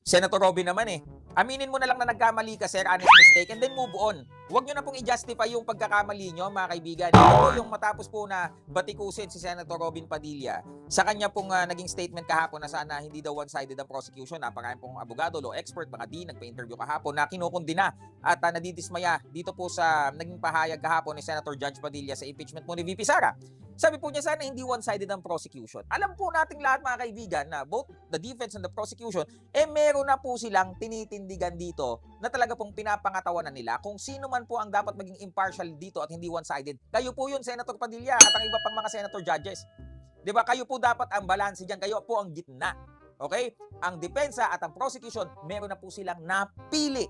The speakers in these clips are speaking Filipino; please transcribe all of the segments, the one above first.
Senator Robin naman eh. Aminin mo na lang na nagkamali ka, sir, honest mistake, and then move on. Huwag nyo na pong i-justify yung pagkakamali nyo, mga kaibigan. Ito po yung matapos po na batikusin si Senator Robin Padilla sa kanya pong naging statement kahapon na sana hindi daw one-sided ang prosecution. Napakarami pong abogado, law expert, mga di, nagpa-interview kahapon na kinukundina at nadidismaya dito po sa naging pahayag kahapon ni Senator Judge Padilla sa impeachment mo ni VP Sara. Sabi po niya sana hindi one-sided ang prosecution. Alam po nating lahat, mga kaibigan, na both the defense and the prosecution, meron na po silang tinitindigan dito na talaga pong pinapangatawanan nila kung sino man po ang dapat maging impartial dito at hindi one-sided. Kayo po yun, Senator Padilla, at ang iba pang mga senator judges. Di ba? Kayo po dapat ang balanse dyan. Kayo po ang gitna. Okay? Ang depensa at ang prosecution, meron na po silang napili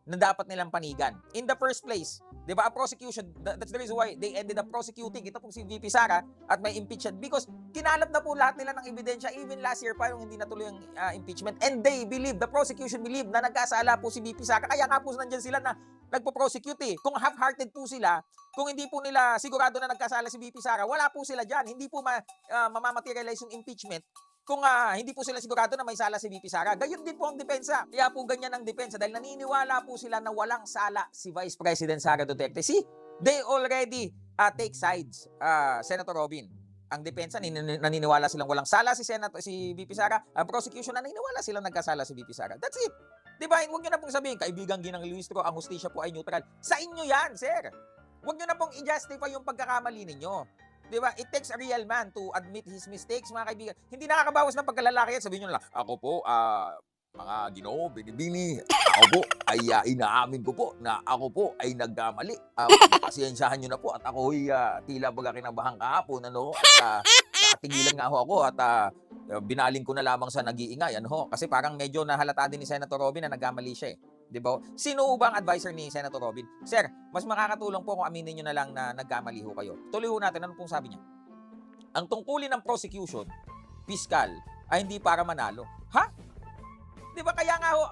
na dapat nilang panigan. In the first place, di ba, ang prosecution, that's the reason why they ended up prosecuting ito pong si VP Sara at may impeachment because kinalap na po lahat nila ng ebidensya even last year pa yung hindi natuloy ang impeachment, and they believe, the prosecution believe na nagkasala po si VP Sara, kaya nga po nandyan sila na nagpo-prosecute eh. Kung half-hearted po sila, kung hindi po nila sigurado na nagkasala si VP Sara, wala po sila dyan, hindi po mamamaterialize yung impeachment kung hindi po sila sigurado na may sala si VP Sara. Gayon din po ang depensa. Kaya po ganyan ang depensa dahil naniniwala po sila na walang sala si Vice President Sara Duterte. See, they already take sides, Senator Robin. Ang depensa, naniniwala silang walang sala si VP Sara. Ang prosecution, naniniwala silang nagkasala si VP Sara. That's it. Diba? Huwag nyo na pong sabihin, kaibigan Ginang Luistro, ang hustisya po ay neutral. Sa inyo yan, sir. Huwag nyo na pong i-justify yung pagkakamali ninyo. Diba? It takes a real man to admit his mistakes, mga kaibigan. Hindi nakakabawas ng pagkalalaki yan. Sabihin nyo lang, ako po, mga Ginoo, binibini, ako po ay inaamin ko po na ako po ay nagkamali. Pasensyahan nyo na po at ako ay tila baga kinabahan kahapon, ano? At natigilan nga ho ako at binaling ko na lamang sa nag-iingay, ano ho? Kasi parang medyo nahalata din ni Senator Robin na nagkamali siya eh. Di ba? Sino ba ang advisor ni Senator Robin? Sir, mas makakatulong po kung aminin nyo na lang na nagkamali ho kayo. Tuloy ho natin, ano pong sabi niya? Ang tungkulin ng prosecution, fiscal, ay hindi para manalo. Ha? Di ba kaya nga ho,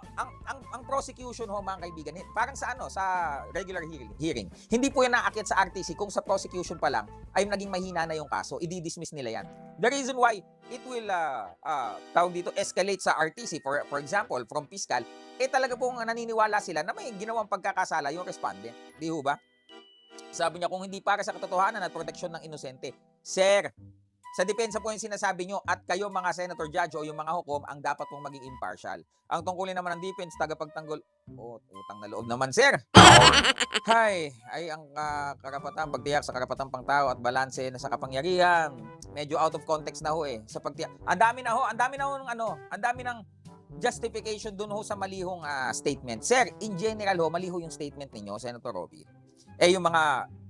ang prosecution ho, mga kaibigan, parang sa sa regular hearing, hindi po yan naakyat sa RTC kung sa prosecution pa lang ay naging mahina na yung kaso, i-dismiss nila yan. The reason why it will tawag dito, escalate sa RTC, for example, from fiscal, talaga pong naniniwala sila na may ginawang pagkakasala yung respondent. Di ho ba? Sabi niya, kung hindi para sa katotohanan at proteksyon ng inosente, sir, sa depensa po yung sinasabi nyo at kayo mga senator judge o yung mga hukom ang dapat pong maging impartial. Ang tungkulin naman ng defense, tagapagtanggol, utang na loob naman, sir. Ay ang karapatan, pagtiyak sa karapatang pangtao at balanse na sa kapangyarihan. Medyo out of context na ho eh. Sa pagtiyak. Ang dami ng justification dun ho sa malihong statement. Sir, in general ho, maliho yung statement ninyo, Senator Robin. Yung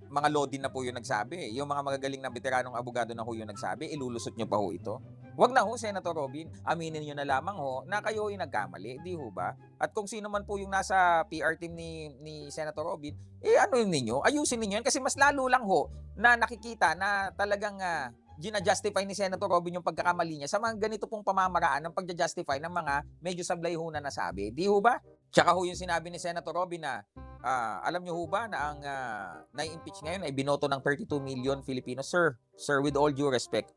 mga law din na po yung nagsabi. Yung mga magagaling na veteranong abogado na ho yung nagsabi, ilulusot nyo pa ho ito. Wag na ho, Senator Robin. Aminin nyo na lamang ho na kayo ay nagkamali. Di ho ba? At kung sino man po yung nasa PR team ni Senator Robin, ayusin ninyo yan. Kasi mas lalo lang ho na nakikita na talagang gina-justify ni Senator Robin yung pagkakamali niya sa mga ganito pong pamamaraan ng pagja-justify ng mga medyo sablay ho na nasabi. Di ho ba? Tsaka ho yung sinabi ni Senator Robin na alam nyo ho ba na ang nai-impeach ngayon ay binoto ng 32 million Filipinos? Sir, with all due respect,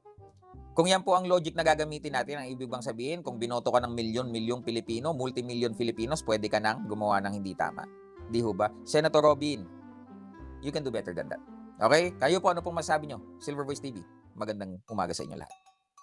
kung yan po ang logic na gagamitin natin, ang ibig bang sabihin, kung binoto ka ng milyong Pilipino, multi-million Filipinos, pwede ka nang gumawa ng hindi tama. Di ho ba? Senator Robin, you can do better than that. Okay? Kayo po, ano pong masasabi nyo? Silver Voice TV, magandang umaga sa inyo lahat.